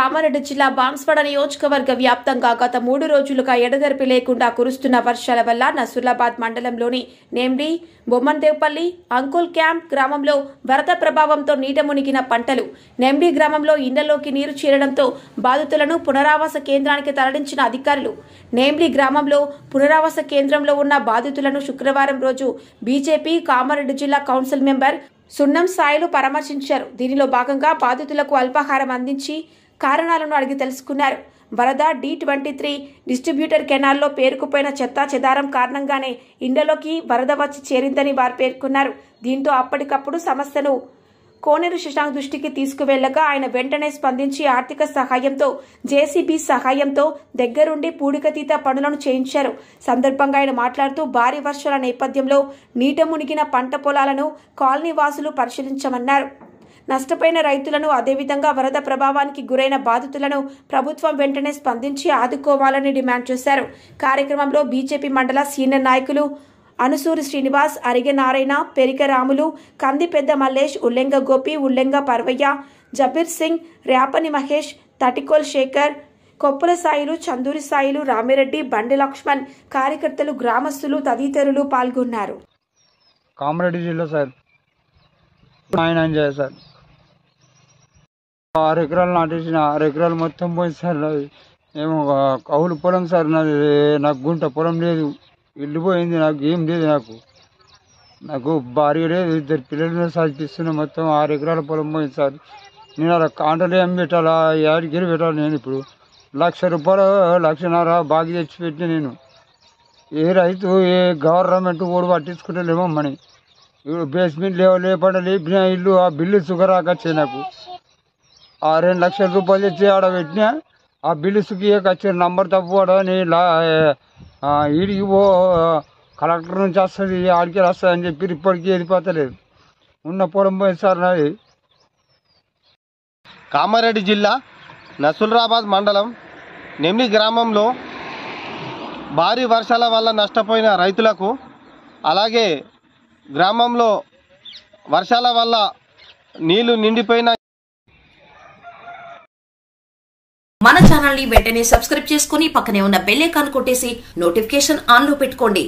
కామారెడ్డి జిల్లా బాన్స్వాడ నియోజకవర్గ వ్యాప్తంగా గత 3 రోజులుగా ఎడతెరిపి లేకుండా కురుస్తున్న వర్షాల వల్ల నసరులాబాద్ మండలంలోని నేమ్డి, బొమ్మన్దేవ్పల్లి, అంకుల్ క్యాంప్ గ్రామంలో వరద ప్రభావంతో నీట మునిగిన పంటలు. నేమ్డి గ్రామంలో ఇళ్లలోకి నీరు చేరడంతో బాధితులను పునరావాస కేంద్రానికి తరలించిన అధికారులు. నేమ్డి గ్రామంలో పునరావాస కేంద్రంలో ఉన్న బాధితులను శుక్రవారం రోజు బీజేపీ కామారెడ్డి జిల్లా కౌన్సిల్ మెంబర్ సున్నం సాయిలు పరామర్శించారు. దీనిలో భాగంగా బాధితులకు అల్పాహారం అందించి కారణాలను అడిగి తెలుసుకున్నారు. వరద D23 డిస్ట్రిబ్యూటర్ కెనాల్లో పేరుకుపోయిన చెత్తా చెదారం కారణంగానే ఇండ్లలోకి వరద వచ్చి చేరిందని వారు పేర్కొన్నారు. దీంతో అప్పటికప్పుడు సమస్యను కోనేరు శశాంక్ దృష్టికి తీసుకువెళ్లగా ఆయన వెంటనే స్పందించి ఆర్థిక సహాయంతో జేసీబీ సహాయంతో దగ్గరుండి పూడికతీత పనులను చేయించారు. సందర్భంగా ఆయన మాట్లాడుతూ భారీ వర్షాల నేపథ్యంలో నీట మునిగిన పంట పొలాలను కాలనీ వాసులు పరిశీలించమన్నారు. నష్టపోయిన రైతులను అదేవిధంగా వరద ప్రభావానికి గురైన బాధితులను ప్రభుత్వం వెంటనే స్పందించి ఆదుకోవాలని డిమాండ్ చేశారు. కార్యక్రమంలో బీజేపీ మండల సీనియర్ నాయకులు అనుసూరి శ్రీనివాస్, అరిగె నారాయణ, పెరిక రాములు, కంది పెద్ద మల్లేష్, ఉల్లెంగ గోపి, ఉల్లెంగ పర్వయ్య, జబీర్ సింగ్, ర్యాపని మహేష్, తటికోల్ శేఖర్, కొప్పుల సాయిలు, చందూరి సాయిలు, రామిరెడ్డి, బండి లక్ష్మణ్, కార్యకర్తలు, గ్రామస్తులు తదితరులు పాల్గొన్నారు. కామారెడ్డి జిల్లా సార్ 6 ఎకరాలు నాటేసిన 6 ఎకరాలు మొత్తం పోయింది సార్. నాది ఏమో కౌలు పొలం సార్. నాది నాకు గుంట పొలం లేదు, ఇల్లు పోయింది, నాకు ఏం లేదు. నాకు భార్య లేదు, 2 పిల్లలు చదివిస్తున్నా. మొత్తం 6 ఎకరాల పొలం పోయింది సార్. నేను అలా కాంటలు ఏం పెట్టాలా, ఏడికి పెట్టాలి. నేను ఇప్పుడు 1,00,000 రూపాయలు 1,50,000 బాగా తెచ్చిపెట్టి నేను ఏ రైతు ఏ గవర్నమెంట్ కూడా పట్టించుకుంటలేమో మని. ఇప్పుడు బేస్మెంట్ లేపండి లేపిన ఇల్లు ఆ బిల్లు సుగరాకొచ్చాయి. నాకు ఆ 2 లక్షల రూపాయలు తెచ్చి ఆడ పెట్టినా ఆ బిల్లు సుఖియకొచ్చారు. నంబర్ తప్పుకోవడం ఈడికి కలెక్టర్ నుంచి వస్తుంది, ఆడికి వస్తుంది అని చెప్పి ఇప్పటికీ వెళ్ళిపోతలేదు. ఉన్న పొలం పోయింది సార్ నాది. కామారెడ్డి జిల్లా నసరులాబాద్ మండలం నెమ్మి గ్రామంలో భారీ వర్షాల వల్ల నష్టపోయిన రైతులకు, అలాగే గ్రామంలో వర్షాల వల్ల నీళ్లు నిండిపోయిన మన ఛానల్ ని వెంటనే సబ్స్క్రైబ్ చేసుకుని పక్కనే ఉన్న బెల్ ఐకాన్ కొట్టేసి నోటిఫికేషన్ ఆన్ లో పెట్టుకోండి.